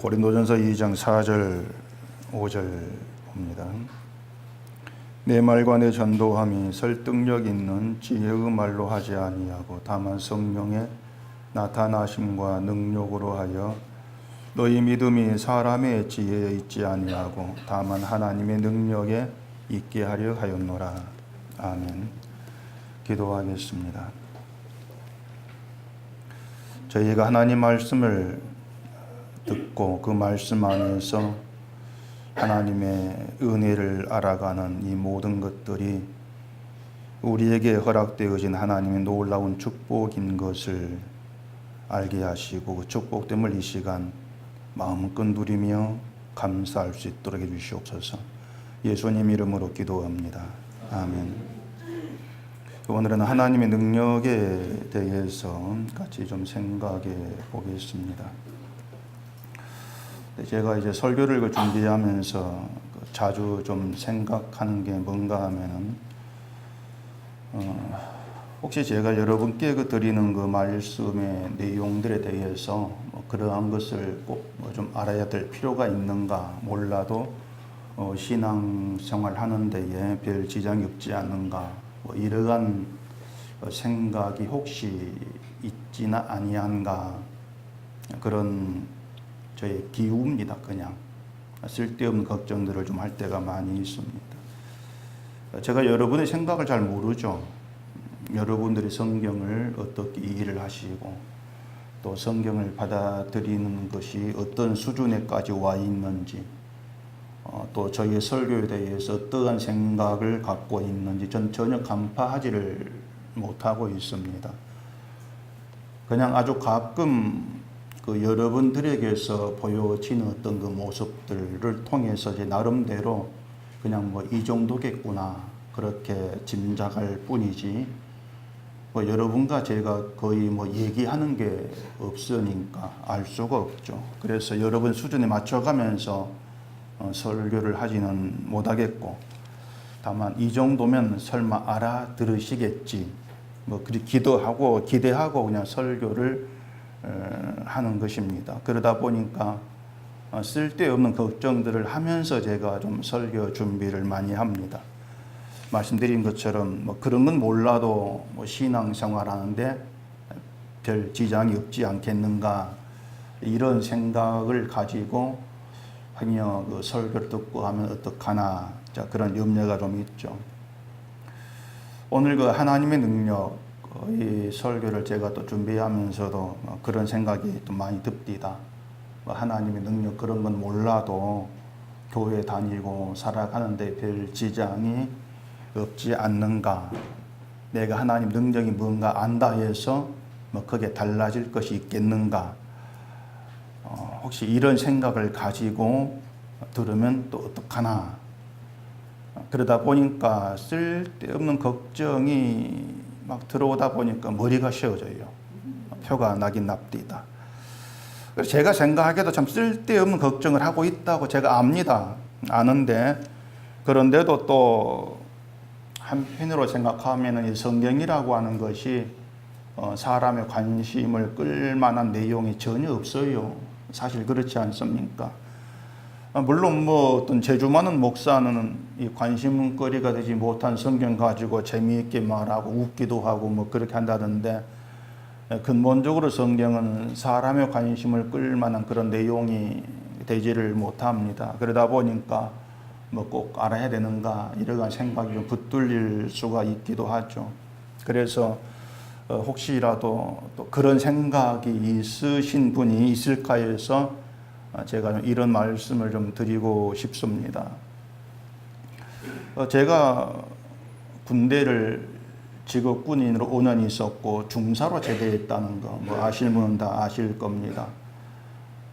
고린도전서 2장 4절 5절 봅니다. 내 말과 내 전도함이 설득력 있는 지혜의 말로 하지 아니하고 다만 성령의 나타나심과 능력으로 하여 너희 믿음이 사람의 지혜에 있지 아니하고 다만 하나님의 능력에 있게 하려 하였노라. 아멘. 기도하겠습니다. 저희가 하나님 말씀을 듣고 그 말씀 안에서 하나님의 은혜를 알아가는 이 모든 것들이 우리에게 허락되어진 하나님의 놀라운 축복인 것을 알게 하시고 그 축복됨을 이 시간 마음껏 누리며 감사할 수 있도록 해주시옵소서. 예수님 이름으로 기도합니다. 아멘. 오늘은 하나님의 능력에 대해서 같이 좀 생각해 보겠습니다. 제가 이제 설교를 준비하면서 자주 좀 생각하는 게 뭔가 하면은 혹시 제가 여러분께 드리는 그 말씀의 내용들에 대해서 그러한 것을 꼭 좀 알아야 될 필요가 있는가, 몰라도 신앙생활 하는 데에 별 지장이 없지 않는가, 이러한 생각이 혹시 있지나 아니한가, 그런 저의 기우입니다. 그냥 쓸데없는 걱정들을 좀 할 때가 많이 있습니다. 제가 여러분의 생각을 잘 모르죠. 여러분들이 성경을 어떻게 이해를 하시고 또 성경을 받아들이는 것이 어떤 수준에까지 와 있는지, 또 저희의 설교에 대해서 어떠한 생각을 갖고 있는지 전 전혀 간파하지를 못하고 있습니다. 그냥 아주 가끔 그 여러분들에게서 보여지는 어떤 그 모습들을 통해서 이제 나름대로 그냥 이 정도겠구나 그렇게 짐작할 뿐이지, 여러분과 제가 거의 얘기하는 게 없으니까 알 수가 없죠. 그래서 여러분 수준에 맞춰가면서 설교를 하지는 못하겠고, 다만 이 정도면 설마 알아들으시겠지, 그렇게 기도하고 기대하고 그냥 설교를 하는 것입니다. 그러다 보니까 쓸데없는 걱정들을 하면서 제가 좀 설교 준비를 많이 합니다. 말씀드린 것처럼 그런 건 몰라도 신앙생활 하는데 별 지장이 없지 않겠는가, 이런 생각을 가지고 하며 그 설교를 듣고 하면 어떡하나, 그런 염려가 좀 있죠. 오늘 그 하나님의 능력, 이 설교를 제가 또 준비하면서도 그런 생각이 또 많이 듭니다. 하나님의 능력 그런 건 몰라도 교회 다니고 살아가는데 별 지장이 없지 않는가, 내가 하나님 능력이 뭔가 안다 해서 그게 달라질 것이 있겠는가, 혹시 이런 생각을 가지고 들으면 또 어떡하나, 그러다 보니까 쓸데없는 걱정이 막 들어오다 보니까 머리가 쉬어져요. 표가 나긴 납디다. 그래서 제가 생각하기에도 참 쓸데없는 걱정을 하고 있다고 제가 압니다. 아는데, 그런데도 또 한편으로 생각하면 이 성경이라고 하는 것이 사람의 관심을 끌 만한 내용이 전혀 없어요. 사실 그렇지 않습니까? 물론 어떤 재주 많은 목사는 이 관심거리가 되지 못한 성경 가지고 재미있게 말하고 웃기도 하고 그렇게 한다던데, 근본적으로 성경은 사람의 관심을 끌 만한 그런 내용이 되지를 못합니다. 그러다 보니까 꼭 알아야 되는가, 이러한 생각이 좀 붙들릴 수가 있기도 하죠. 그래서 혹시라도 또 그런 생각이 있으신 분이 있을까 해서 제가 이런 말씀을 좀 드리고 싶습니다. 제가 군대를 직업 군인으로 5년 있었고 중사로 제대했다는 거 아실 분은 다 아실 겁니다.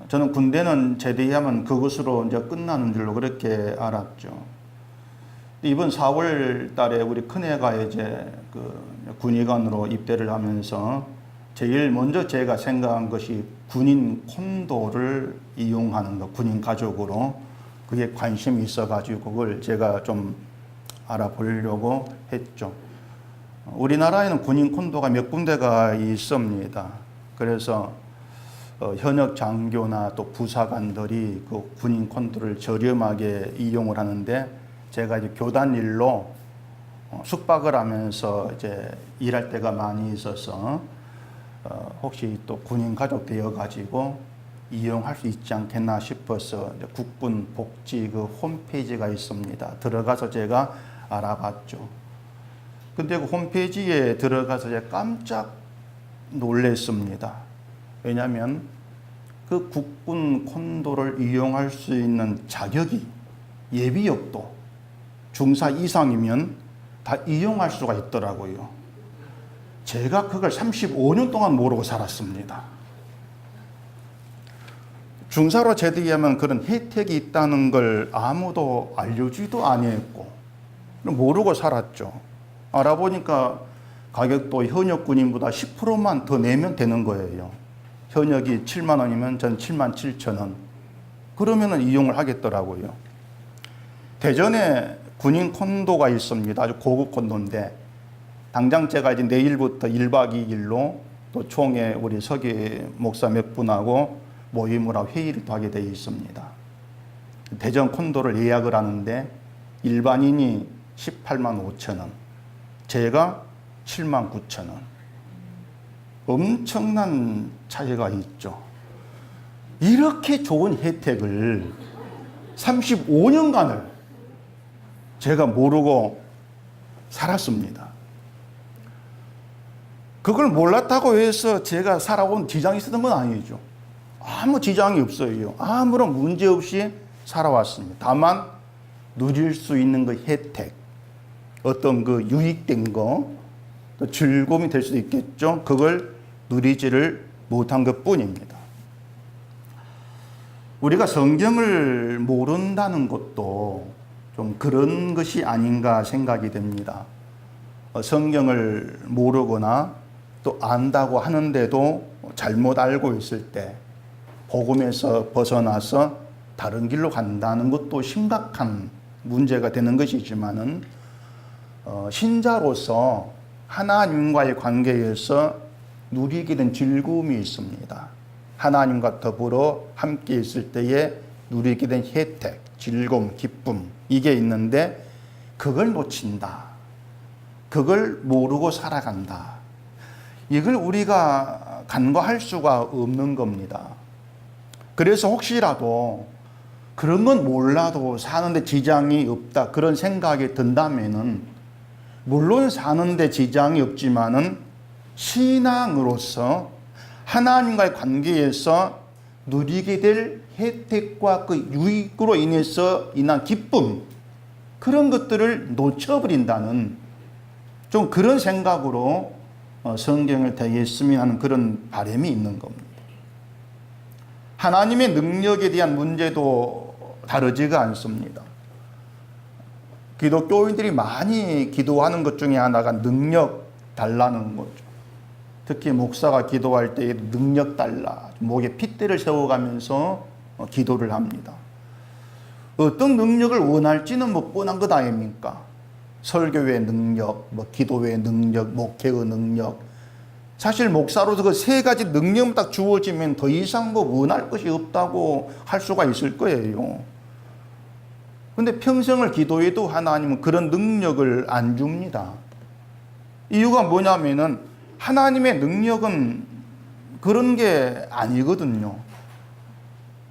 저는 군대는 제대하면 그것으로 이제 끝나는 줄로 그렇게 알았죠. 이번 4월 달에 우리 큰애가 이제 그 군의관으로 입대를 하면서 제일 먼저 제가 생각한 것이 군인 콘도를 이용하는 거, 군인 가족으로. 그게 관심이 있어가지고 그걸 제가 좀 알아보려고 했죠. 우리나라에는 군인 콘도가 몇 군데가 있습니다. 그래서 현역 장교나 또 부사관들이 그 군인 콘도를 저렴하게 이용을 하는데 제가 이제 교단 일로 숙박을 하면서 이제 일할 때가 많이 있어서 혹시 또 군인 가족 되어 가지고 이용할 수 있지 않겠나 싶어서 국군 복지 그 홈페이지가 있습니다. 들어가서 제가 알아봤죠. 근데 그 홈페이지에 들어가서 제가 깜짝 놀랐습니다. 왜냐하면 그 국군 콘도를 이용할 수 있는 자격이 예비역도 중사 이상이면 다 이용할 수가 있더라고요. 제가 그걸 35년 동안 모르고 살았습니다. 중사로 제대하면 그런 혜택이 있다는 걸 아무도 알려주지도 아니했고 모르고 살았죠. 알아보니까 가격도 현역 군인보다 10%만 더 내면 되는 거예요. 현역이 7만 원이면 전 7만 7천 원. 그러면은 이용을 하겠더라고요. 대전에 군인 콘도가 있습니다. 아주 고급 콘도인데 당장 제가 이제 내일부터 1박 2일로 또 총회 우리 서기 목사 몇 분하고 모임을 하고 회의를 또 하게 되어 있습니다. 대전 콘도를 예약을 하는데 일반인이 18만 5천 원, 제가 7만 9천 원. 엄청난 차이가 있죠. 이렇게 좋은 혜택을 35년간을 제가 모르고 살았습니다. 그걸 몰랐다고 해서 제가 살아온 지장이 있었던 건 아니죠. 아무 지장이 없어요. 아무런 문제 없이 살아왔습니다. 다만 누릴 수 있는 그 혜택, 어떤 그 유익된 거, 또 즐거움이 될 수도 있겠죠. 그걸 누리지를 못한 것 뿐입니다. 우리가 성경을 모른다는 것도 좀 그런 것이 아닌가 생각이 됩니다. 성경을 모르거나 또 안다고 하는데도 잘못 알고 있을 때 복음에서 벗어나서 다른 길로 간다는 것도 심각한 문제가 되는 것이지만은 신자로서 하나님과의 관계에서 누리게 된 즐거움이 있습니다. 하나님과 더불어 함께 있을 때에 누리게 된 혜택, 즐거움, 기쁨 이게 있는데 그걸 놓친다. 그걸 모르고 살아간다. 이걸 우리가 간과할 수가 없는 겁니다. 그래서 혹시라도 그런 건 몰라도 사는데 지장이 없다 그런 생각이 든다면은 물론 사는데 지장이 없지만은 신앙으로서 하나님과의 관계에서 누리게 될 혜택과 그 유익으로 인해서 인한 기쁨 그런 것들을 놓쳐버린다는 좀 그런 생각으로 성경을 대했으면 하는 그런 바람이 있는 겁니다. 하나님의 능력에 대한 문제도 다르지가 않습니다. 기독교인들이 많이 기도하는 것 중에 하나가 능력 달라는 거죠. 특히 목사가 기도할 때 능력 달라, 목에 핏대를 세워가면서 기도를 합니다. 어떤 능력을 원할지는 뭐 뻔한 것 아닙니까? 설교의 능력, 뭐 기도의 능력, 목회의 능력. 사실 목사로서 그 세 가지 능력만 딱 주어지면 더 이상 뭐 원할 것이 없다고 할 수가 있을 거예요. 근데 평생을 기도해도 하나님은 그런 능력을 안 줍니다. 이유가 뭐냐면은 하나님의 능력은 그런 게 아니거든요.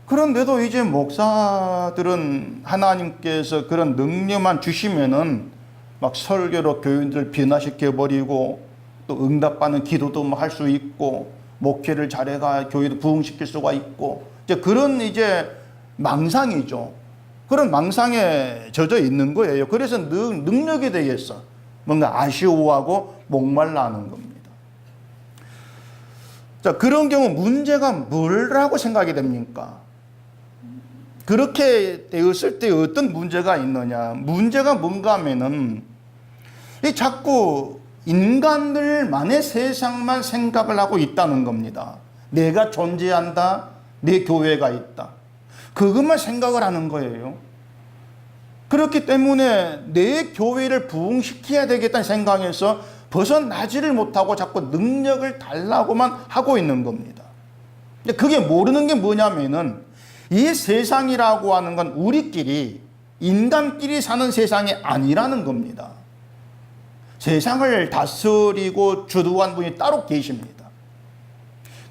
그런데도 이제 목사들은 하나님께서 그런 능력만 주시면은 막 설교로 교인들 변화시켜버리고 또 응답받는 기도도 뭐 할 수 있고 목회를 잘해가 교회도 부흥시킬 수가 있고 이제 그런 이제 망상이죠. 그런 망상에 젖어 있는 거예요. 그래서 능력에 대해서 뭔가 아쉬워하고 목말라 하는 겁니다. 자, 그런 경우 문제가 뭐라고 생각이 됩니까? 그렇게 되었을 때 어떤 문제가 있느냐? 문제가 뭔가 하면은 이 자꾸 인간들만의 세상만 생각을 하고 있다는 겁니다. 내가 존재한다. 내 교회가 있다. 그것만 생각을 하는 거예요. 그렇기 때문에 내 교회를 부흥시켜야 되겠다는 생각에서 벗어나지를 못하고 자꾸 능력을 달라고만 하고 있는 겁니다. 근데 그게 모르는 게 뭐냐면은 이 세상이라고 하는 건 우리끼리 인간끼리 사는 세상이 아니라는 겁니다. 세상을 다스리고 주도한 분이 따로 계십니다.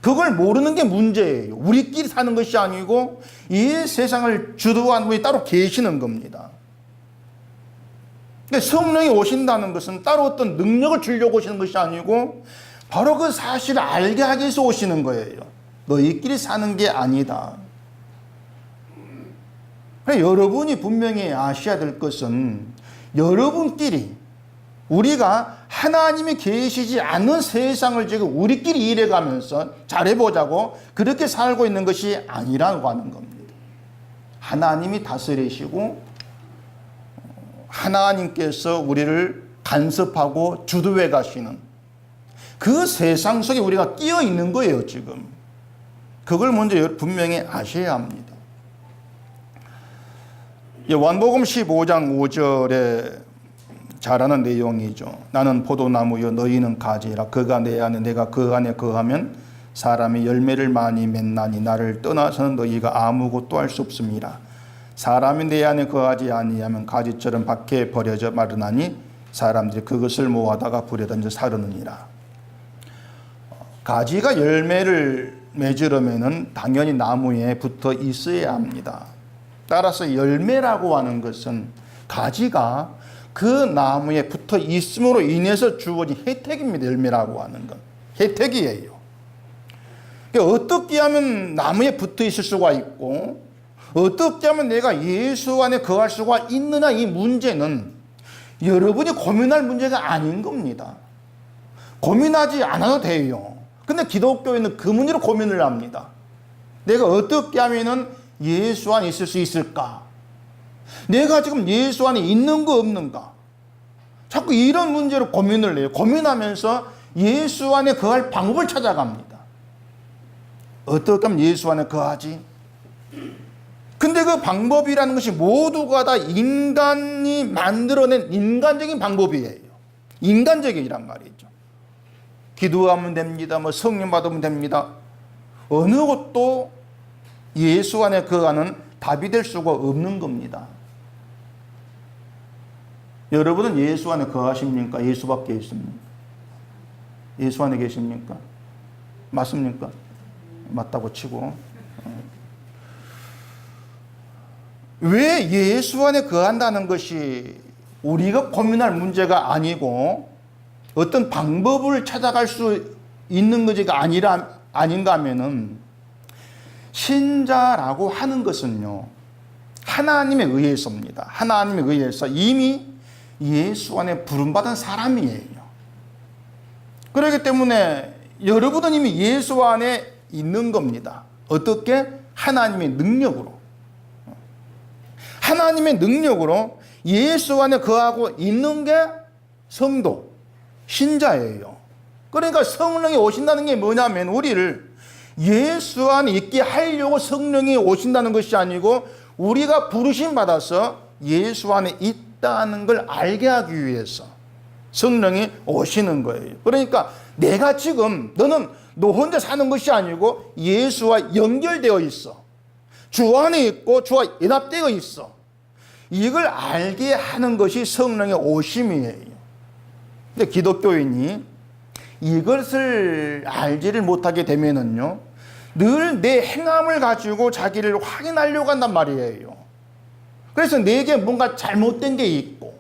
그걸 모르는 게 문제예요. 우리끼리 사는 것이 아니고 이 세상을 주도한 분이 따로 계시는 겁니다. 성령이 오신다는 것은 따로 어떤 능력을 주려고 오시는 것이 아니고 바로 그 사실을 알게 하기 위해서 오시는 거예요. 너희끼리 사는 게 아니다. 여러분이 분명히 아셔야 될 것은 여러분끼리 우리가 하나님이 계시지 않는 세상을 지금 우리끼리 일해가면서 잘해보자고 그렇게 살고 있는 것이 아니라고 하는 겁니다. 하나님이 다스리시고 하나님께서 우리를 간섭하고 주도해 가시는 그 세상 속에 우리가 끼어 있는 거예요, 지금. 그걸 먼저 분명히 아셔야 합니다. 요한복음 15장 5절에 잘하는 내용이죠. 나는 포도나무여 너희는 가지라. 그가 내 안에 내가 그 안에 거하면 사람이 열매를 많이 맺나니 나를 떠나서는 너희가 아무것도 할 수 없습니다. 사람이 내 안에 거하지 아니하면 가지처럼 밖에 버려져 마르나니 사람들이 그것을 모아다가 불에 던져 사르느니라. 가지가 열매를 맺으려면 당연히 나무에 붙어 있어야 합니다. 따라서 열매라고 하는 것은 가지가 그 나무에 붙어 있음으로 인해서 주어진 혜택입니다. 열매라고 하는 건 혜택이에요. 어떻게 하면 나무에 붙어 있을 수가 있고 어떻게 하면 내가 예수 안에 거할 수가 있느냐, 이 문제는 여러분이 고민할 문제가 아닌 겁니다. 고민하지 않아도 돼요. 근데 기독교인은 그 문제로 고민을 합니다. 내가 어떻게 하면 예수 안에 있을 수 있을까? 내가 지금 예수 안에 있는가 없는가? 자꾸 이런 문제로 고민을 해요. 고민하면서 예수 안에 거할 방법을 찾아갑니다. 어떻게 하면 예수 안에 거하지? 근데 그 방법이라는 것이 모두가 다 인간이 만들어낸 인간적인 방법이에요. 인간적이란 말이죠. 기도하면 됩니다. 성령 받으면 됩니다. 어느 것도 예수 안에 거하는 답이 될 수가 없는 겁니다. 여러분은 예수 안에 거하십니까? 예수 밖에 있습니까? 예수 안에 계십니까? 맞습니까? 맞다고 치고. 왜 예수 안에 거한다는 것이 우리가 고민할 문제가 아니고 어떤 방법을 찾아갈 수 있는 것이가 아닌가 하면은 신자라고 하는 것은요, 하나님에 의해서입니다. 하나님에 의해서 이미 예수 안에 부름받은 사람이에요. 그렇기 때문에 여러분은 이미 예수 안에 있는 겁니다. 어떻게? 하나님의 능력으로. 하나님의 능력으로 예수 안에 거하고 있는 게 성도, 신자예요. 그러니까 성령이 오신다는 게 뭐냐면 우리를 예수 안에 있게 하려고 성령이 오신다는 것이 아니고 우리가 부르심 받아서 예수 안에 있다는 걸 알게 하기 위해서 성령이 오시는 거예요. 그러니까 내가 지금 너는 너 혼자 사는 것이 아니고 예수와 연결되어 있어. 주 안에 있고 주와 연합되어 있어. 이걸 알게 하는 것이 성령의 오심이에요. 근데 기독교인이 이것을 알지를 못하게 되면은요, 늘 내 행함을 가지고 자기를 확인하려고 한단 말이에요. 그래서 내게 뭔가 잘못된 게 있고,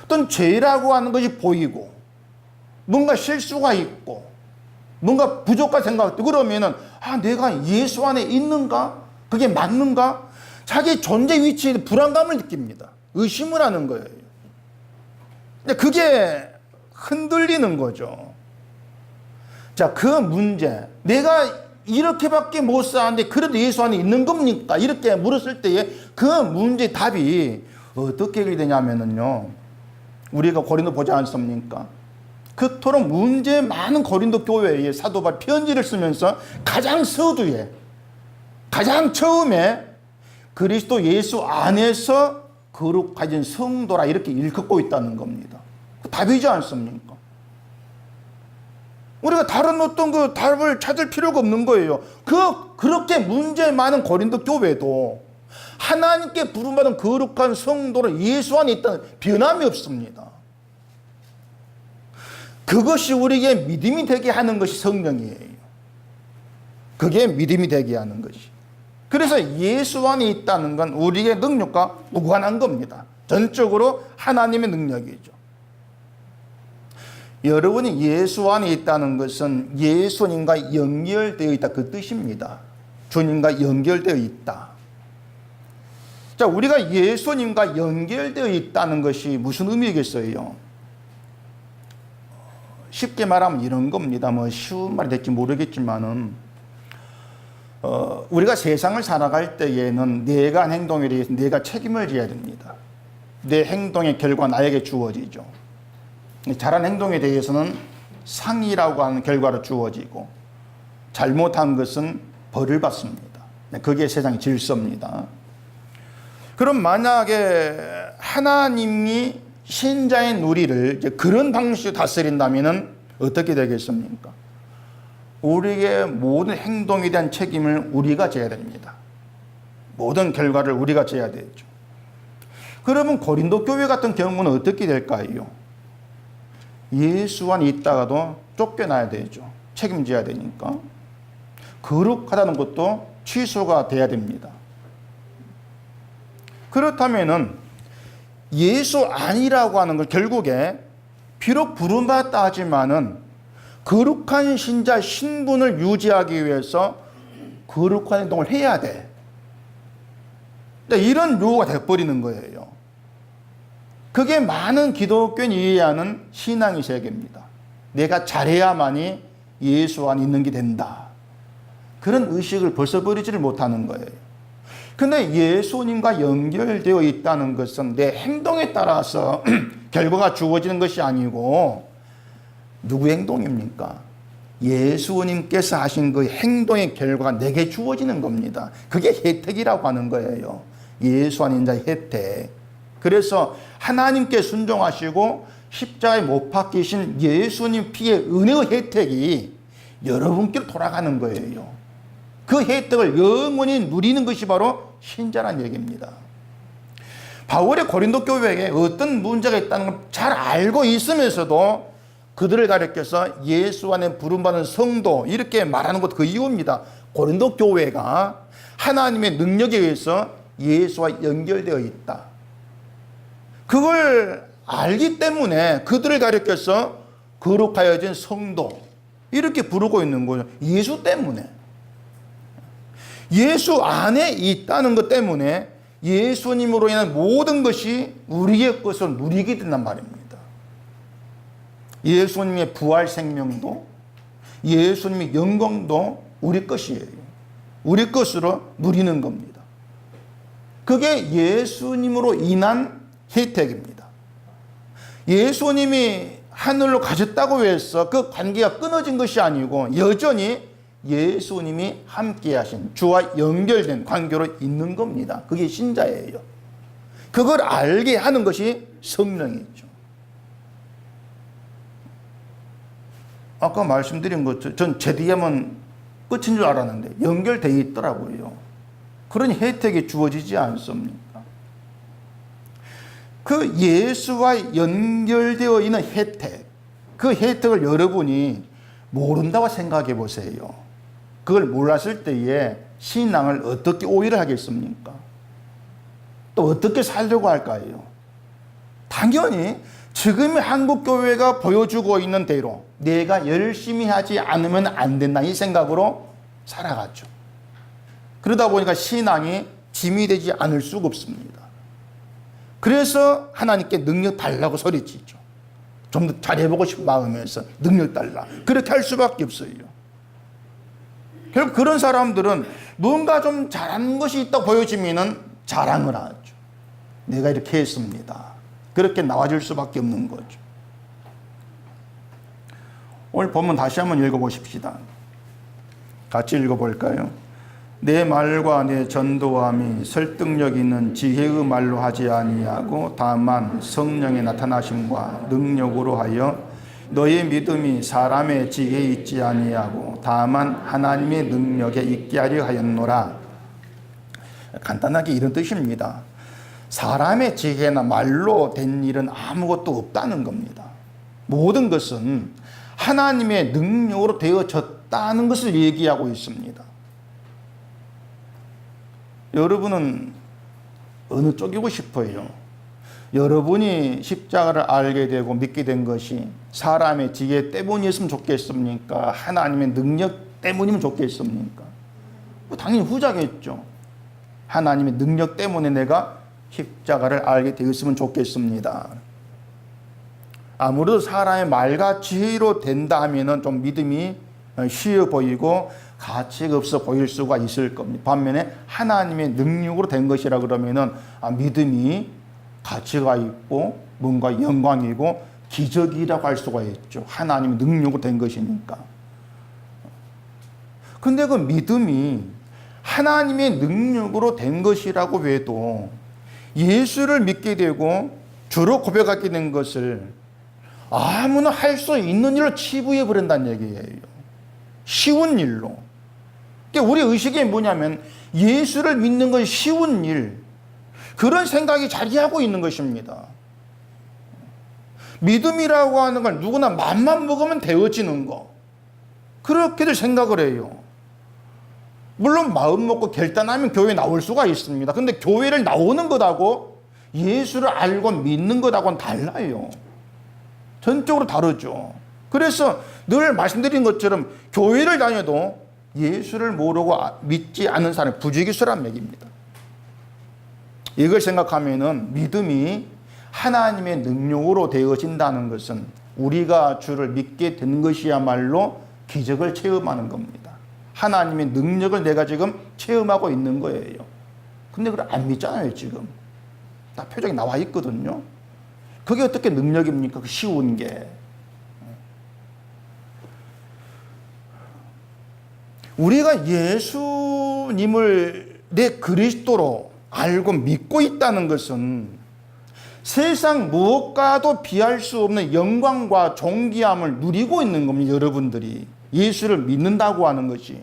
어떤 죄라고 하는 것이 보이고, 뭔가 실수가 있고, 뭔가 부족한 생각이 그러면은, 내가 예수 안에 있는가? 그게 맞는가? 자기 존재 위치에 불안감을 느낍니다. 의심을 하는 거예요. 근데 그게 흔들리는 거죠. 자, 그 문제. 내가 이렇게밖에 못 사는데 그래도 예수 안에 있는 겁니까? 이렇게 물었을 때에 그 문제 답이 어떻게 되냐면요, 우리가 고린도 보지 않습니까? 그토록 문제 많은 고린도 교회에 사도 바울 편지를 쓰면서 가장 서두에, 가장 처음에 그리스도 예수 안에서 거룩해진 성도라 이렇게 일컫고 있다는 겁니다. 답이지 않습니까? 우리가 다른 어떤 그 답을 찾을 필요가 없는 거예요. 그렇게 문제 많은 고린도 교회도 하나님께 부름받은 거룩한 성도로 예수 안에 있다는 변함이 없습니다. 그것이 우리에게 믿음이 되게 하는 것이 성령이에요. 그게 믿음이 되게 하는 것이. 그래서 예수 안에 있다는 건 우리의 능력과 무관한 겁니다. 전적으로 하나님의 능력이죠. 여러분이 예수 안에 있다는 것은 예수님과 연결되어 있다, 그 뜻입니다. 주님과 연결되어 있다. 자, 우리가 예수님과 연결되어 있다는 것이 무슨 의미겠어요? 쉽게 말하면 이런 겁니다. 뭐 쉬운 말이 될지 모르겠지만은 우리가 세상을 살아갈 때에는 내가 한 행동에 대해서 내가 책임을 져야 됩니다. 내 행동의 결과 나에게 주어지죠. 잘한 행동에 대해서는 상이라고 하는 결과로 주어지고 잘못한 것은 벌을 받습니다. 그게 세상의 질서입니다. 그럼 만약에 하나님이 신자인 우리를 이제 그런 방식으로 다스린다면 어떻게 되겠습니까? 우리의 모든 행동에 대한 책임을 우리가 져야 됩니다. 모든 결과를 우리가 져야 되죠. 그러면 고린도 교회 같은 경우는 어떻게 될까요? 예수 안에 있다가도 쫓겨나야 되죠. 책임져야 되니까. 거룩하다는 것도 취소가 돼야 됩니다. 그렇다면은 예수 아니라고 하는 걸 결국에 비록 부름받았다 하지만은 거룩한 신자 신분을 유지하기 위해서 거룩한 행동을 해야 돼. 이런 요구가 돼버리는 거예요. 그게 많은 기독교인이 이해하는 신앙의 세계입니다. 내가 잘해야만이 예수 안에 있는 게 된다. 그런 의식을 벗어버리지를 못하는 거예요. 근데 예수님과 연결되어 있다는 것은 내 행동에 따라서 결과가 주어지는 것이 아니고 누구의 행동입니까? 예수님께서 하신 그 행동의 결과가 내게 주어지는 겁니다. 그게 혜택이라고 하는 거예요. 예수 안에 있는 자의 혜택. 그래서 하나님께 순종하시고 십자가에 못 박히신 예수님 피의 은혜의 혜택이 여러분께로 돌아가는 거예요. 그 혜택을 영원히 누리는 것이 바로 신자란 얘기입니다. 바울의 고린도 교회에 어떤 문제가 있다는 걸 잘 알고 있으면서도 그들을 가리켜서 예수 안에 부름받은 성도 이렇게 말하는 것도 그 이유입니다. 고린도 교회가 하나님의 능력에 의해서 예수와 연결되어 있다. 그걸 알기 때문에 그들을 가리켜서 거룩하여진 성도 이렇게 부르고 있는 거죠. 예수 때문에. 예수 안에 있다는 것 때문에 예수님으로 인한 모든 것이 우리의 것을 누리게 된단 말입니다. 예수님의 부활 생명도 예수님의 영광도 우리 것이에요. 우리 것으로 누리는 겁니다. 그게 예수님으로 인한 혜택입니다. 예수님이 하늘로 가셨다고 해서 그 관계가 끊어진 것이 아니고 여전히 예수님이 함께 하신 주와 연결된 관계로 있는 겁니다. 그게 신자예요. 그걸 알게 하는 것이 성령이죠. 아까 말씀드린 것처럼 전 제대하면 끝인 줄 알았는데 연결되어 있더라고요. 그런 혜택이 주어지지 않습니까? 그 예수와 연결되어 있는 혜택, 그 혜택을 여러분이 모른다고 생각해 보세요. 그걸 몰랐을 때에 신앙을 어떻게 오해를 하겠습니까? 또 어떻게 살려고 할까요? 당연히 지금의 한국교회가 보여주고 있는 대로 내가 열심히 하지 않으면 안 된다 이 생각으로 살아갔죠. 그러다 보니까 신앙이 짐이 되지 않을 수가 없습니다. 그래서 하나님께 능력 달라고 소리치죠. 좀 더 잘해보고 싶은 마음에서 능력 달라. 그렇게 할 수밖에 없어요. 결국 그런 사람들은 뭔가 좀 잘한 것이 있다고 보여지면 자랑을 하죠. 내가 이렇게 했습니다. 그렇게 나와줄 수밖에 없는 거죠. 오늘 본문 다시 한번 읽어보십시다. 같이 읽어볼까요? 내 말과 내 전도함이 설득력 있는 지혜의 말로 하지 아니하고 다만 성령의 나타나심과 능력으로 하여 너의 믿음이 사람의 지혜에 있지 아니하고 다만 하나님의 능력에 있게 하려 하였노라. 간단하게 이런 뜻입니다. 사람의 지혜나 말로 된 일은 아무것도 없다는 겁니다. 모든 것은 하나님의 능력으로 되어졌다는 것을 얘기하고 있습니다. 여러분은 어느 쪽이고 싶어요? 여러분이 십자가를 알게 되고 믿게 된 것이 사람의 지혜 때문이었으면 좋겠습니까? 하나님의 능력 때문이면 좋겠습니까? 당연히 후자겠죠. 하나님의 능력 때문에 내가 십자가를 알게 되었으면 좋겠습니다. 아무래도 사람의 말과 지혜로 된다 하면은 좀 믿음이 쉬워 보이고 가치가 없어 보일 수가 있을 겁니다. 반면에 하나님의 능력으로 된 것이라 그러면은 믿음이 가치가 있고 뭔가 영광이고 기적이라고 할 수가 있죠. 하나님의 능력으로 된 것이니까. 근데 그 믿음이 하나님의 능력으로 된 것이라고 해도 예수를 믿게 되고 주로 고백하게 된 것을 아무나 할 수 있는 일로 치부해 버린다는 얘기예요. 쉬운 일로. 그러니까 우리 의식이 뭐냐면 예수를 믿는 건 쉬운 일, 그런 생각이 자리하고 있는 것입니다. 믿음이라고 하는 걸 누구나 맘만 먹으면 되어지는 거, 그렇게들 생각을 해요. 물론 마음 먹고 결단하면 교회 나올 수가 있습니다. 근데 교회를 나오는 것하고 예수를 알고 믿는 것하고는 달라요. 전적으로 다르죠. 그래서 늘 말씀드린 것처럼 교회를 다녀도 예수를 모르고 믿지 않는 사람이 부지기수란 얘기입니다. 이걸 생각하면은 믿음이 하나님의 능력으로 되어진다는 것은 우리가 주를 믿게 된 것이야말로 기적을 체험하는 겁니다. 하나님의 능력을 내가 지금 체험하고 있는 거예요. 근데 그걸 안 믿잖아요. 지금 다 표정이 나와 있거든요. 그게 어떻게 능력입니까? 그 쉬운 게. 우리가 예수님을 내 그리스도로 알고 믿고 있다는 것은 세상 무엇과도 비할 수 없는 영광과 존귀함을 누리고 있는 겁니다. 여러분들이 예수를 믿는다고 하는 것이.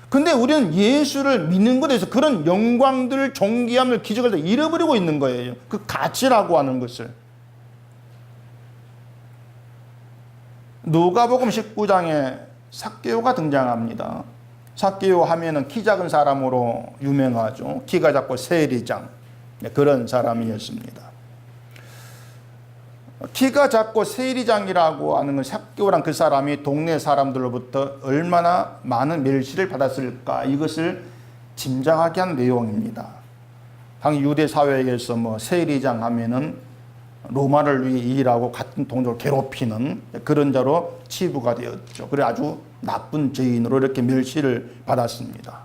근데 우리는 예수를 믿는 것에 대해서 그런 영광들, 존귀함을, 기적을 다 잃어버리고 있는 거예요. 그 가치라고 하는 것을. 누가복음 19장에 삭개오가 등장합니다. 삭개오 하면은 키 작은 사람으로 유명하죠. 키가 작고 세리장, 그런 사람이었습니다. 키가 작고 세리장이라고 하는 건 삭개오란 그 사람이 동네 사람들로부터 얼마나 많은 멸시를 받았을까, 이것을 짐작하게 한 내용입니다. 당연히 유대 사회에서 뭐 세리장 하면은 로마를 위해 일하고 같은 동족을 괴롭히는 그런 자로 치부가 되었죠. 그래 아주 나쁜 죄인으로 이렇게 멸시를 받았습니다.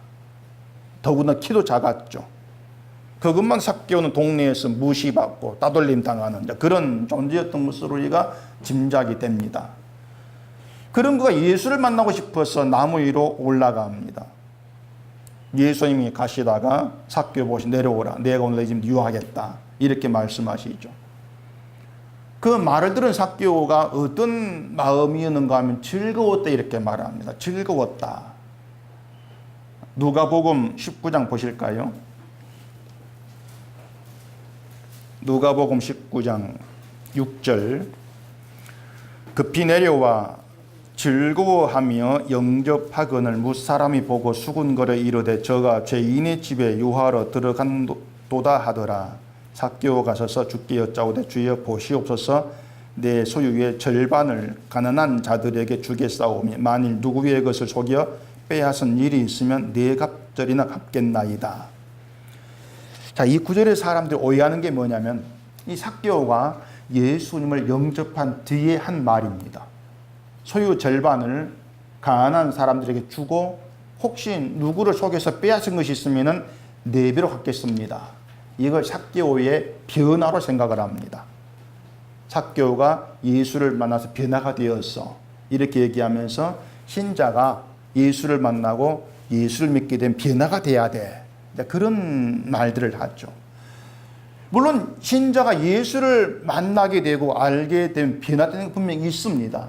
더구나 키도 작았죠. 그것만 삭개오는 동네에서 무시받고 따돌림 당하는 그런 존재였던 것으로 우리가 짐작이 됩니다. 그런 그가 예수를 만나고 싶어서 나무 위로 올라갑니다. 예수님이 가시다가 삭개오 보시 내려오라, 내가 오늘 지금 유하겠다, 이렇게 말씀하시죠. 그 말을 들은 삭개오가 어떤 마음이었는가 하면 즐거웠다, 이렇게 말합니다. 즐거웠다. 누가복음 19장 보실까요? 누가복음 19장 6절. 급히 내려와 즐거워하며 영접하거늘 무사람이 보고 수군거려 이르되 저가 죄인의 집에 유하러 들어간도다 하더라. 삭개오가 서서 주께 여짜오되 주여 보시옵소서, 내 소유의 절반을 가난한 자들에게 주겠사오니 만일 누구의 것을 속여 빼앗은 일이 있으면 네 갑절이나 갚겠나이다. 자, 이 구절의 사람들이 오해하는 게 뭐냐면 이 삭개오가 예수님을 영접한 뒤에 한 말입니다. 소유 절반을 가난한 사람들에게 주고 혹시 누구를 속여서 빼앗은 것이 있으면 4배로 갚겠습니다. 이걸 삭개오의 변화로 생각을 합니다. 삭개오가 예수를 만나서 변화가 되었어, 이렇게 얘기하면서 신자가 예수를 만나고 예수를 믿게 된 변화가 돼야 돼, 그런 말들을 하죠. 물론 신자가 예수를 만나게 되고 알게 되면 변화되는 게 분명히 있습니다.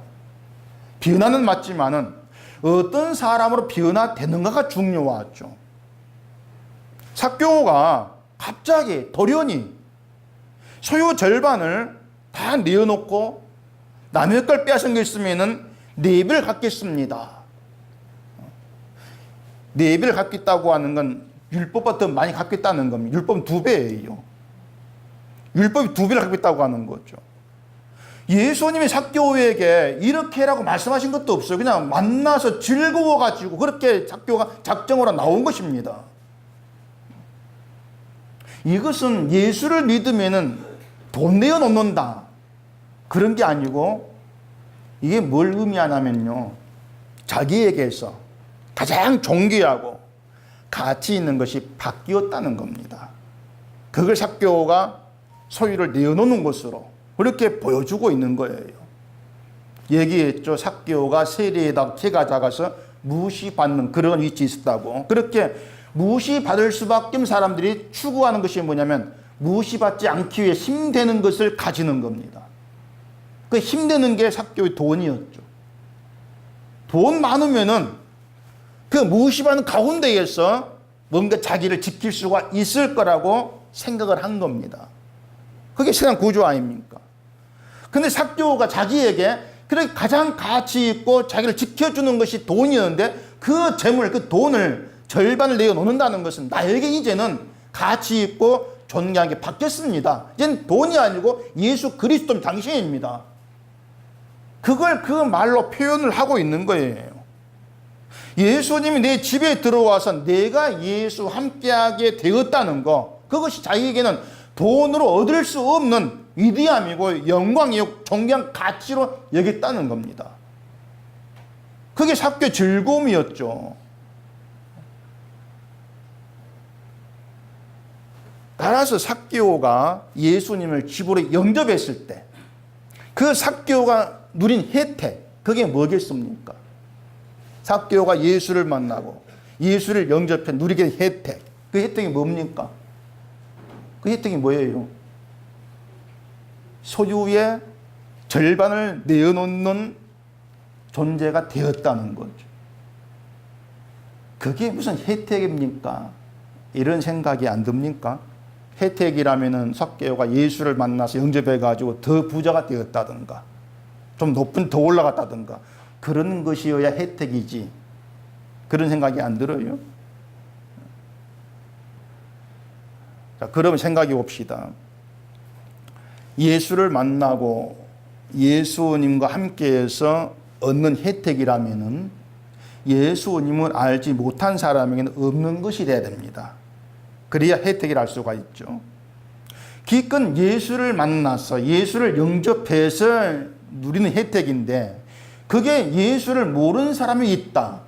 변화는 맞지만은 어떤 사람으로 변화되는가가 중요하죠. 삭개오가 갑자기 돌연히 소유 절반을 다 내어놓고 남의 걸 빼앗은 게 있으면은 4배를 갚겠습니다. 4배를 갚겠다고 하는 건 율법보다 더 많이 갚겠다는 겁니다. 율법은 2배예요. 율법이 2배를 갚겠다고 하는 거죠. 예수님이 삭개오에게 이렇게 해라고 말씀하신 것도 없어요. 그냥 만나서 즐거워가지고 그렇게 삭개오가 작정으로 나온 것입니다. 이것은 예수를 믿으면은 돈 내어 놓는다, 그런 게 아니고, 이게 뭘 의미하냐면요, 자기에게서 가장 존귀하고 가치 있는 것이 바뀌었다는 겁니다. 그걸 삭개오가 소유를 내어놓는 것으로 그렇게 보여주고 있는 거예요. 얘기했죠. 삭개오가 세리에다 키가 작아서 무시받는 그런 위치에 있었다고. 그렇게 무시받을 수밖에 없는 사람들이 추구하는 것이 뭐냐면 무시받지 않기 위해 힘되는 것을 가지는 겁니다. 그 힘되는 게 삭개오의 돈이었죠. 돈 많으면은 그 무시받는 가운데에서 뭔가 자기를 지킬 수가 있을 거라고 생각을 한 겁니다. 그게 세상 구조 아닙니까? 근데 삭개오가 자기에게 그렇게 가장 가치 있고 자기를 지켜주는 것이 돈이었는데 그 재물, 그 돈을 절반을 내어놓는다는 것은 나에게 이제는 가치 있고 존귀하게 바뀌었습니다. 이제는 돈이 아니고 예수 그리스도 당신입니다. 그걸 그 말로 표현을 하고 있는 거예요. 예수님이 내 집에 들어와서 내가 예수와 함께하게 되었다는 거, 그것이 자기에게는 돈으로 얻을 수 없는 위대함이고 영광이고 존귀한 가치로 여겼다는 겁니다. 그게 삭개오의 즐거움이었죠. 따라서 삭개오가 예수님을 집으로 영접했을 때 그 삭개오가 누린 혜택, 그게 뭐겠습니까? 삭개오가 예수를 만나고 예수를 영접해 누리게 된 혜택, 그 혜택이 뭡니까? 그 혜택이 뭐예요? 소유의 절반을 내어놓는 존재가 되었다는 거죠. 그게 무슨 혜택입니까? 이런 생각이 안 듭니까? 혜택이라면은 삭개오가 예수를 만나서 영접해가지고 더 부자가 되었다든가, 좀 높은, 더 올라갔다든가, 그런 것이어야 혜택이지. 그런 생각이 안 들어요? 자, 그러면 생각해 봅시다. 예수를 만나고 예수님과 함께해서 얻는 혜택이라면은 예수님을 알지 못한 사람에게는 없는 것이 돼야 됩니다. 그래야 혜택을 알 수가 있죠. 기껏 예수를 만나서 예수를 영접해서 누리는 혜택인데, 그게 예수를 모르는 사람이 있다,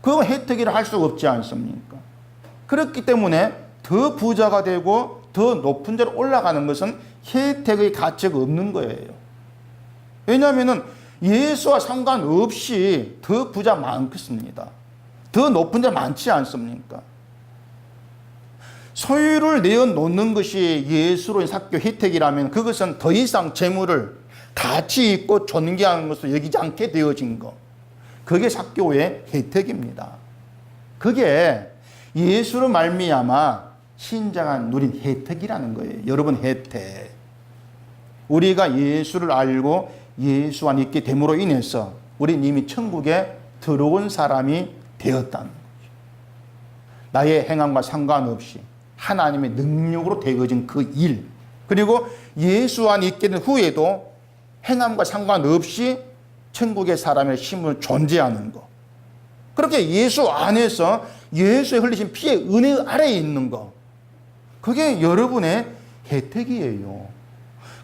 그건 혜택이라 할 수가 없지 않습니까? 그렇기 때문에 더 부자가 되고 더 높은 데로 올라가는 것은 혜택의 가치가 없는 거예요. 왜냐하면 예수와 상관없이 더 부자 많겠습니다. 더 높은 데 많지 않습니까? 소유를 내어놓는 것이 예수로의 삭개오 혜택이라면 그것은 더 이상 재물을 가치 있고 존귀한 것으로 여기지 않게 되어진 것, 그게 삭개오의 혜택입니다. 그게 예수로 말미암아 신자가 누린 혜택이라는 거예요. 여러분, 혜택. 우리가 예수를 알고 예수 안에 있게 됨으로 인해서 우리는 이미 천국에 들어온 사람이 되었다는 거죠. 나의 행함과 상관없이 하나님의 능력으로 되어진 그 일, 그리고 예수 안에 있게 된 후에도 행함과 상관없이 천국의 사람의 힘을 존재하는 것, 그렇게 예수 안에서 예수의 흘리신 피의 은혜 아래에 있는 것, 그게 여러분의 혜택이에요.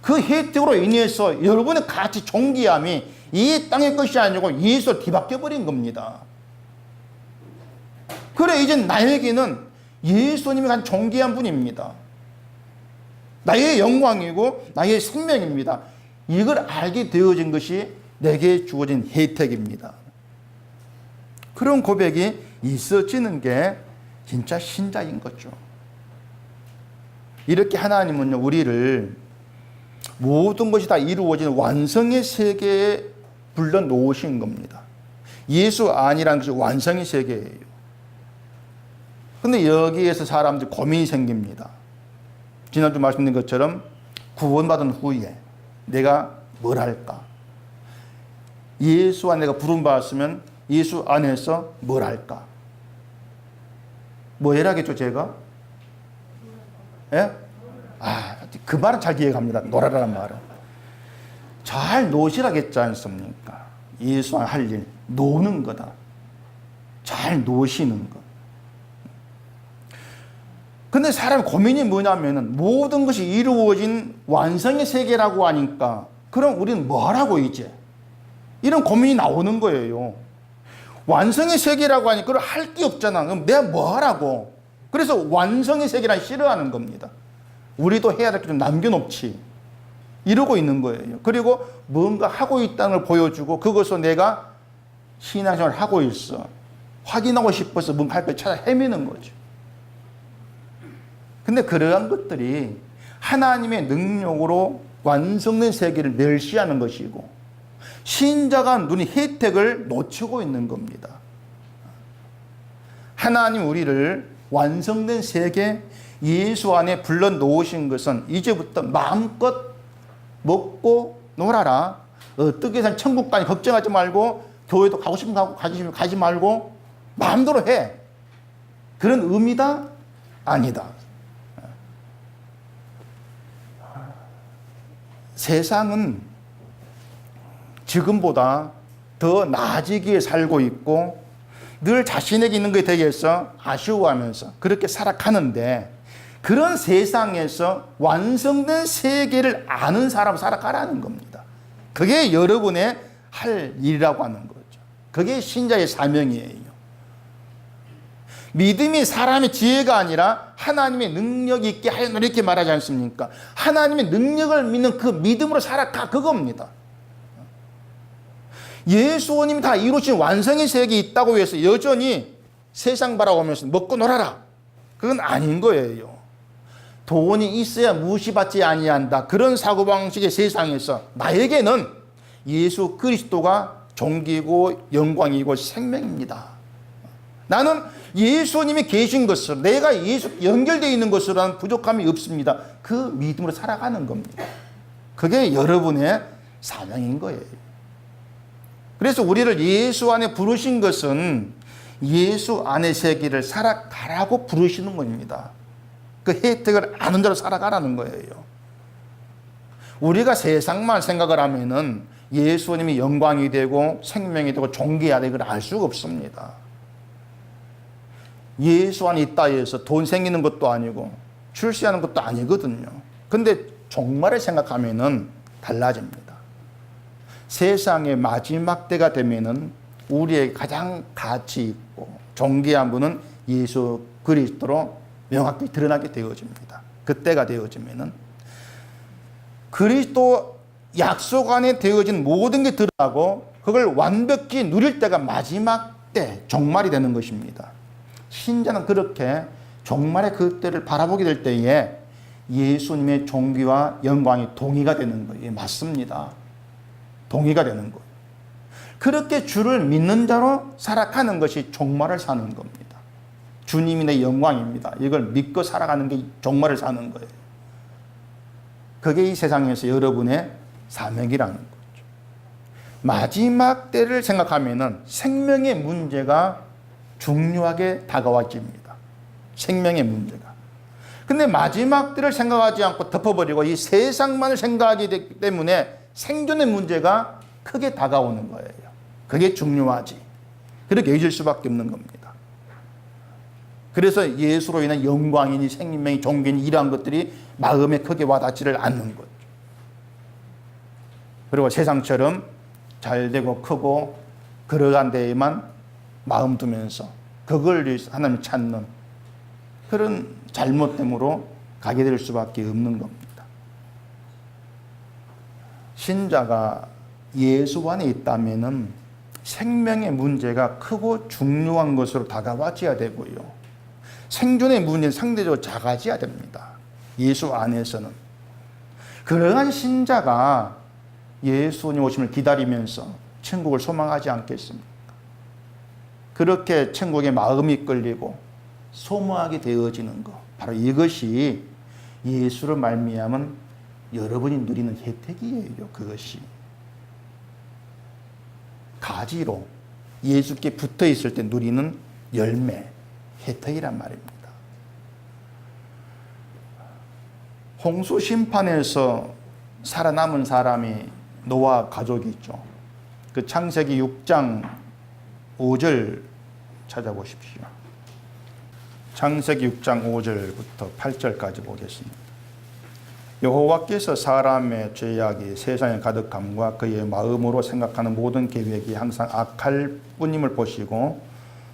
그 혜택으로 인해서 여러분의 가치, 존귀함이 이 땅의 것이 아니고 예수를 뒤바뀌어 버린 겁니다. 그래, 이제 나에게는 예수님이 간 존귀한 분입니다. 나의 영광이고 나의 생명입니다. 이걸 알게 되어진 것이 내게 주어진 혜택입니다. 그런 고백이 있어지는 게 진짜 신자인 거죠. 이렇게 하나님은요, 우리를 모든 것이 다 이루어지는 완성의 세계에 불러 놓으신 겁니다. 예수 안이라는 것이 완성의 세계예요. 근데 여기에서 사람들이 고민이 생깁니다. 지난주 말씀드린 것처럼 구원받은 후에 내가 뭘 할까? 예수 안에 내가 부름받았으면 예수 안에서 뭘 할까? 뭐 해라겠죠, 제가? 예? 그 말은 잘 기억합니다. 놀아라는 말은. 잘 노시라겠지 않습니까? 예수 안에 할 일, 노는 거다. 잘 노시는 것. 근데 사람 고민이 뭐냐면은 모든 것이 이루어진 완성의 세계라고 하니까 그럼 우리는 뭐 하라고 이제? 이런 고민이 나오는 거예요. 완성의 세계라고 하니까 그걸 할 게 없잖아. 그럼 내가 뭐 하라고? 그래서 완성의 세계란 싫어하는 겁니다. 우리도 해야 될 게 좀 남겨놓지. 이러고 있는 거예요. 그리고 뭔가 하고 있다는 걸 보여주고 그것을 내가 신앙생활을 하고 있어. 확인하고 싶어서 뭔가 할 걸 찾아 헤매는 거죠. 근데 그러한 것들이 하나님의 능력으로 완성된 세계를 멸시하는 것이고 신자가 누린 혜택을 놓치고 있는 겁니다. 하나님 우리를 완성된 세계 예수 안에 불러 놓으신 것은 이제부터 마음껏 먹고 놀아라. 어떻게 해서 천국 가니 걱정하지 말고 교회도 가고 싶으면 가지 말고 마음대로 해. 그런 의미다? 아니다. 세상은 지금보다 더 나아지기에 살고 있고 늘 자신에게 있는 것에 대해서 아쉬워하면서 그렇게 살아가는데 그런 세상에서 완성된 세계를 아는 사람 살아가라는 겁니다. 그게 여러분의 할 일이라고 하는 거죠. 그게 신자의 사명이에요. 믿음이 사람의 지혜가 아니라 하나님의 능력이 있게 하였노라 이렇게 말하지 않습니까? 하나님의 능력을 믿는 그 믿음으로 살아가 그겁니다. 예수님이 다 이루신 완성의 세계에 있다고 해서 여전히 세상 바라보면서 먹고 놀아라. 그건 아닌 거예요. 돈이 있어야 무시받지 아니한다. 그런 사고방식의 세상에서 나에게는 예수 그리스도가 존귀고 영광이고 생명입니다. 나는 예수님이 계신 것으로 내가 예수 연결되어 있는 것으로는 부족함이 없습니다. 그 믿음으로 살아가는 겁니다. 그게 여러분의 사명인 거예요. 그래서 우리를 예수 안에 부르신 것은 예수 안의 세계를 살아가라고 부르시는 겁니다. 그 혜택을 아는 대로 살아가라는 거예요. 우리가 세상만 생각을 하면은 예수님이 영광이 되고 생명이 되고 존귀해야 되고 알 수가 없습니다. 예수 안에 있다 해서 돈 생기는 것도 아니고 출세하는 것도 아니거든요. 근데 종말을 생각하면은 달라집니다. 세상의 마지막 때가 되면은 우리의 가장 가치 있고 존귀한 분은 예수 그리스도로 명확히 드러나게 되어집니다. 그때가 되어지면은 그리스도 약속 안에 되어진 모든 게 드러나고 그걸 완벽히 누릴 때가 마지막 때 종말이 되는 것입니다. 신자는 그렇게 종말의 그때를 바라보게 될 때에 예수님의 존귀와 영광이 동의가 되는 거예요. 맞습니다. 동의가 되는 거예요. 그렇게 주를 믿는 자로 살아가는 것이 종말을 사는 겁니다. 주님이 내 영광입니다. 이걸 믿고 살아가는 게 종말을 사는 거예요. 그게 이 세상에서 여러분의 사명이라는 거죠. 마지막 때를 생각하면은 생명의 문제가 중요하게 다가와집니다. 생명의 문제가. 근데 마지막 때를 생각하지 않고 덮어버리고 이 세상만을 생각하기 때문에 생존의 문제가 크게 다가오는 거예요. 그게 중요하지. 그렇게 여길 수밖에 없는 겁니다. 그래서 예수로 인한 영광이니 생명이 존귀니 이러한 것들이 마음에 크게 와닿지를 않는 거죠. 그리고 세상처럼 잘 되고 크고 그러한 데에만 마음 두면서 그걸 위해서 하나님을 찾는 그런 잘못됨으로 가게 될 수밖에 없는 겁니다. 신자가 예수 안에 있다면은 생명의 문제가 크고 중요한 것으로 다가와줘야 되고요. 생존의 문제는 상대적으로 작아져야 됩니다. 예수 안에서는. 그러한 신자가 예수님 오심을 기다리면서 천국을 소망하지 않겠습니까? 그렇게 천국에 마음이 끌리고 소망하게 되어지는 것, 바로 이것이 예수를 말미암은 여러분이 누리는 혜택이에요. 그것이 가지로 예수께 붙어 있을 때 누리는 열매, 혜택이란 말입니다. 홍수 심판에서 살아남은 사람이 노아 가족이죠. 그 창세기 6장 5절 찾아보십시오. 창세기 6장 5절부터 8절까지 보겠습니다. 여호와께서 사람의 죄악이 세상에 가득함과 그의 마음으로 생각하는 모든 계획이 항상 악할 뿐임을 보시고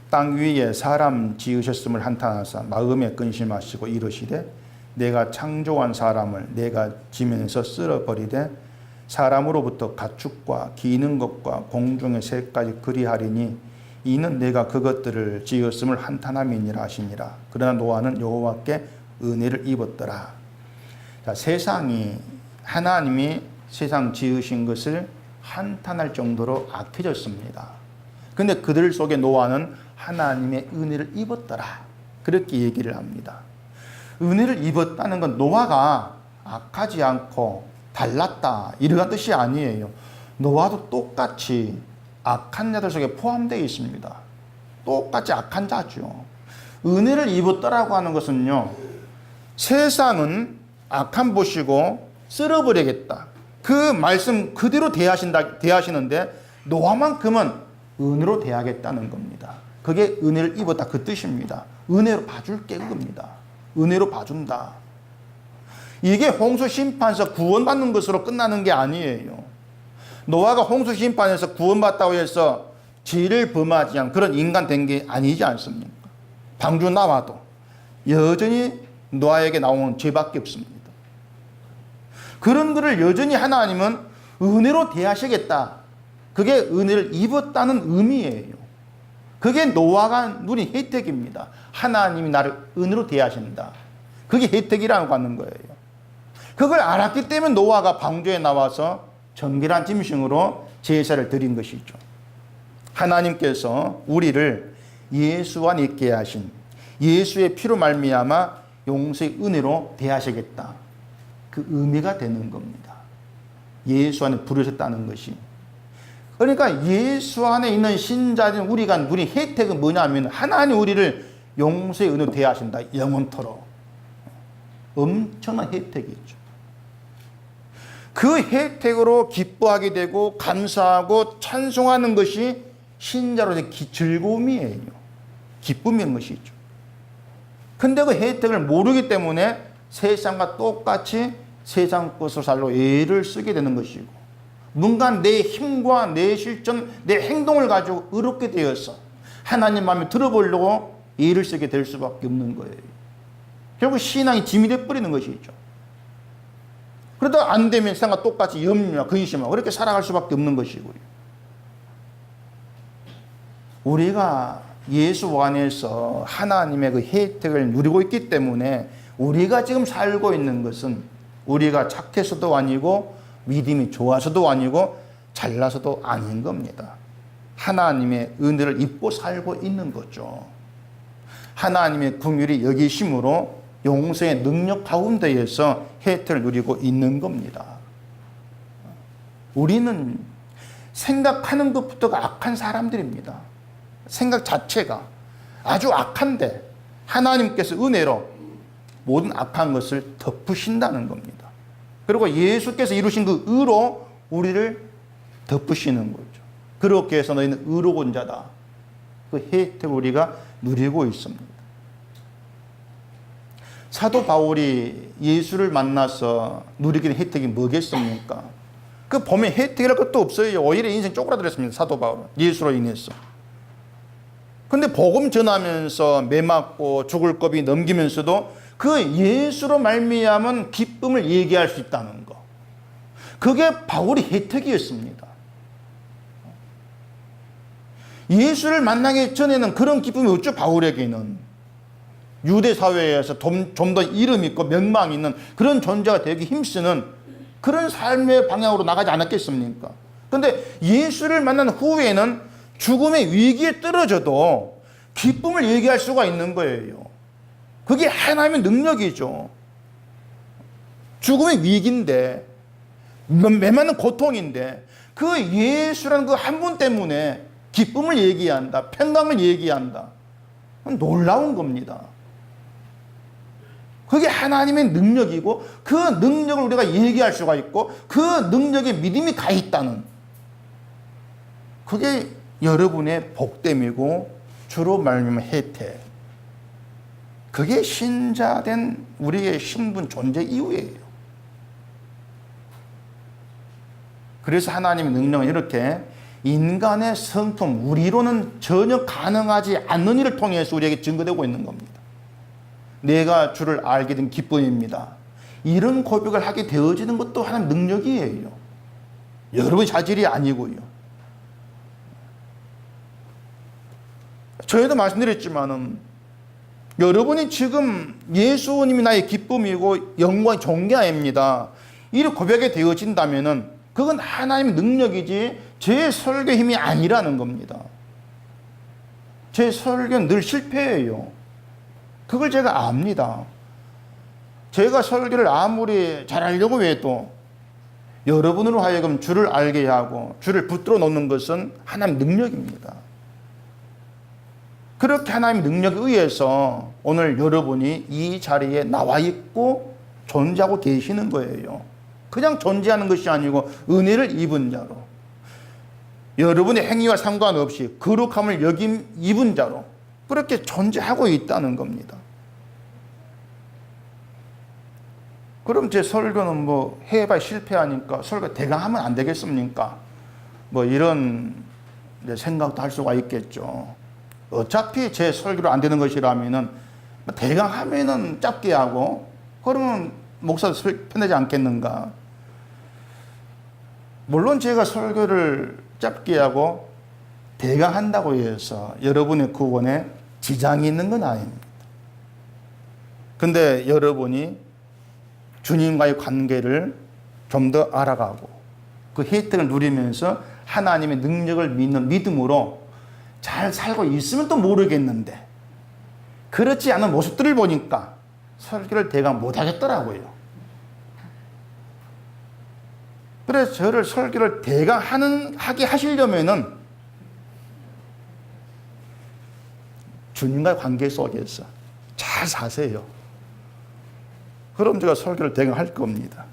땅 위에 사람 지으셨음을 한탄하사 마음에 근심하시고 이르시되 내가 창조한 사람을 내가 지면에서 쓸어버리되 사람으로부터 가축과 기는 것과 공중의 새까지 그리하리니 이는 내가 그것들을 지었음을 한탄함이니라 하시니라. 그러나 노아는 여호와께 은혜를 입었더라. 자, 세상이 하나님이 세상 지으신 것을 한탄할 정도로 악해졌습니다. 근데 그들 속에 노아는 하나님의 은혜를 입었더라. 그렇게 얘기를 합니다. 은혜를 입었다는 건 노아가 악하지 않고 달랐다 이런 뜻이 아니에요. 노아도 똑같이 악한 자들 속에 포함되어 있습니다. 똑같이 악한 자죠. 은혜를 입었다라고 하는 것은요, 세상은 악한 보시고 쓸어버리겠다. 그 말씀 그대로 대하시는데 노아만큼은 은혜로 대하겠다는 겁니다. 그게 은혜를 입었다 그 뜻입니다. 은혜로 봐줄게 그겁니다. 은혜로 봐준다. 이게 홍수 심판에서 구원받는 것으로 끝나는 게 아니에요. 노아가 홍수 심판에서 구원받다고 해서 죄를 범하지 않은 그런 인간 된 게 아니지 않습니까? 방주 나와도 여전히 노아에게 나오는 죄밖에 없습니다. 그런 것을 여전히 하나님은 은혜로 대하시겠다. 그게 은혜를 입었다는 의미예요. 그게 노아가 누린 혜택입니다. 하나님이 나를 은혜로 대하신다. 그게 혜택이라고 하는 거예요. 그걸 알았기 때문에 노아가 방주에 나와서 정결한 짐승으로 제사를 드린 것이죠. 하나님께서 우리를 예수 안에 있게 하신 예수의 피로 말미암아 용서의 은혜로 대하시겠다. 그 의미가 되는 겁니다. 예수 안에 부르셨다는 것이. 그러니까 예수 안에 있는 신자들은 우리가 누린 혜택은 뭐냐면 하나님 우리를 용서의 은혜로 대하신다. 영원토록. 엄청난 혜택이죠. 그 혜택으로 기뻐하게 되고 감사하고 찬송하는 것이 신자로서의 즐거움이에요. 기쁨인 것이죠. 근데 그 혜택을 모르기 때문에 세상과 똑같이 세상 것으로 살로 애를 쓰게 되는 것이고 뭔가 내 힘과 내 실전, 내 행동을 가지고 의롭게 되어서 하나님 마음에 들어보려고 애를 쓰게 될 수밖에 없는 거예요. 결국 신앙이 짐이 돼버리는 것이죠. 그러다 안 되면 세상과 똑같이 염려와 근심하고 그렇게 살아갈 수밖에 없는 것이고요. 우리가 예수 안에서 하나님의 그 혜택을 누리고 있기 때문에 우리가 지금 살고 있는 것은 우리가 착해서도 아니고 믿음이 좋아서도 아니고 잘나서도 아닌 겁니다. 하나님의 은혜를 입고 살고 있는 거죠. 하나님의 긍휼이 여기심으로 용서의 능력 가운데에서 혜택을 누리고 있는 겁니다. 우리는 생각하는 것부터가 악한 사람들입니다. 생각 자체가 아주 악한데 하나님께서 은혜로 모든 악한 것을 덮으신다는 겁니다. 그리고 예수께서 이루신 그 의로 우리를 덮으시는 거죠. 그렇게 해서 너희는 의로운 자다. 그 혜택을 우리가 누리고 있습니다. 사도 바울이 예수를 만나서 누리게 된 혜택이 뭐겠습니까? 그 보면 혜택이랄 것도 없어요. 오히려 인생 쪼그라들었습니다. 사도 바울은 예수로 인해서. 근데 복음 전하면서 매 맞고 죽을 고비 넘기면서도 그 예수로 말미암은 기쁨을 얘기할 수 있다는 거. 그게 바울의 혜택이었습니다. 예수를 만나기 전에는 그런 기쁨이 없죠. 바울에게는. 유대 사회에서 좀 더 이름 있고 명망 있는 그런 존재가 되기 힘쓰는 그런 삶의 방향으로 나가지 않았겠습니까? 근데 예수를 만난 후에는 죽음의 위기에 떨어져도 기쁨을 얘기할 수가 있는 거예요. 그게 하나님의 능력이죠. 죽음의 위기인데, 메마른 고통인데, 그 예수라는 그 한 분 때문에 기쁨을 얘기한다, 평강을 얘기한다. 놀라운 겁니다. 그게 하나님의 능력이고, 그 능력을 우리가 얘기할 수가 있고, 그 능력에 믿음이 가 있다는, 그게 여러분의 복됨이고 주로 말미암은 혜택. 그게 신자된 우리의 신분 존재 이유예요. 그래서 하나님의 능력은 이렇게 인간의 성품, 우리로는 전혀 가능하지 않는 일을 통해서 우리에게 증거되고 있는 겁니다. 내가 주를 알게 된 기쁨입니다. 이런 고백을 하게 되어지는 것도 하나님 능력이에요. 여러분의 자질이 아니고요. 저희도 말씀드렸지만은 여러분이 지금 예수님이 나의 기쁨이고 영광 존귀함입니다. 이렇게 고백이 되어진다면은 그건 하나님의 능력이지 제 설교 힘이 아니라는 겁니다. 제 설교는 늘 실패예요. 그걸 제가 압니다. 제가 설교를 아무리 잘하려고 해도 여러분으로 하여금 주를 알게 하고 주를 붙들어 놓는 것은 하나님의 능력입니다. 그렇게 하나님의 능력에 의해서 오늘 여러분이 이 자리에 나와 있고 존재하고 계시는 거예요. 그냥 존재하는 것이 아니고 은혜를 입은 자로, 여러분의 행위와 상관없이 거룩함을 입은 자로 그렇게 존재하고 있다는 겁니다. 그럼 제 설교는 뭐 해봐야 실패하니까 설교 대강하면 안 되겠습니까? 뭐 이런 생각도 할 수가 있겠죠. 어차피 제 설교로 안 되는 것이라면은 대강하면은 짧게 하고 그러면 목사도 편하지 않겠는가? 물론 제가 설교를 짧게 하고 대강한다고 해서 여러분의 구원에 지장이 있는 건 아닙니다. 근데 여러분이 주님과의 관계를 좀 더 알아가고 그 혜택을 누리면서 하나님의 능력을 믿는 믿음으로 잘 살고 있으면 또 모르겠는데 그렇지 않은 모습들을 보니까 설교를 대강 못하겠더라고요. 그래서 저를 설교를 대강 하게 하시려면은 주님과의 관계 속에서 잘 사세요. 그럼 제가 설교를 대강 할 겁니다.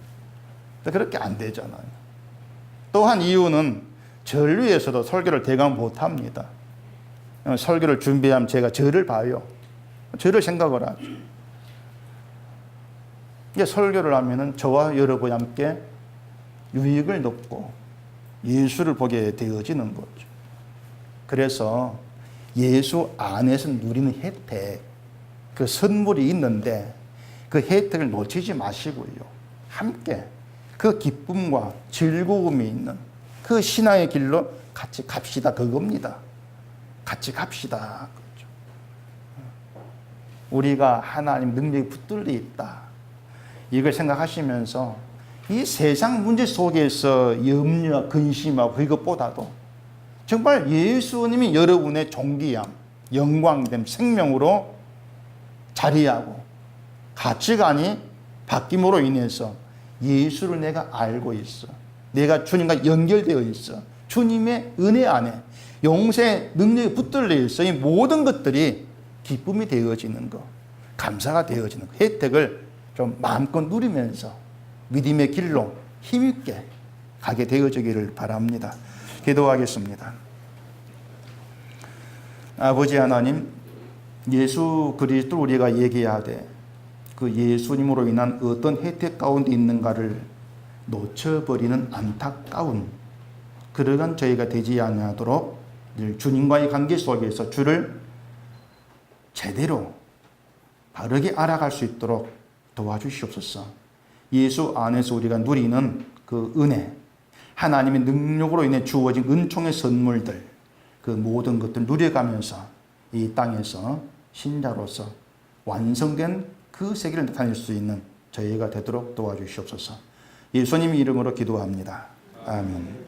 그렇게 안 되잖아요. 또한 이유는 저를 위해서도 설교를 대강 못합니다. 설교를 준비하면 제가 저를 봐요. 저를 생각을 하죠. 이게 설교를 하면은 저와 여러분이 함께 유익을 얻고 예수를 보게 되어지는 거죠. 그래서 예수 안에서 누리는 혜택, 그 선물이 있는데 그 혜택을 놓치지 마시고요. 함께 그 기쁨과 즐거움이 있는 그 신앙의 길로 같이 갑시다. 그겁니다. 같이 갑시다. 그렇죠. 우리가 하나님 능력이 붙들려 있다. 이걸 생각하시면서 이 세상 문제 속에서 염려, 근심하고 그것보다도 정말 예수님이 여러분의 존귀함, 영광됨, 생명으로 자리하고 가치관이 바뀜으로 인해서 예수를 내가 알고 있어. 내가 주님과 연결되어 있어. 주님의 은혜 안에 용서의 능력이 붙들려 있어. 이 모든 것들이 기쁨이 되어지는 것, 감사가 되어지는 것, 혜택을 좀 마음껏 누리면서 믿음의 길로 힘있게 가게 되어지기를 바랍니다. 기도하겠습니다. 아버지 하나님, 예수 그리스도 우리가 얘기하되 그 예수님으로 인한 어떤 혜택 가운데 있는가를 놓쳐버리는 안타까운 그러한 저희가 되지 아니하도록 늘 주님과의 관계 속에서 주를 제대로 바르게 알아갈 수 있도록 도와주시옵소서. 예수 안에서 우리가 누리는 그 은혜, 하나님의 능력으로 인해 주어진 은총의 선물들, 그 모든 것들 누려가면서 이 땅에서 신자로서 완성된 그 세계를 나타낼 수 있는 저희가 되도록 도와주시옵소서. 예수님 이름으로 기도합니다. 아멘.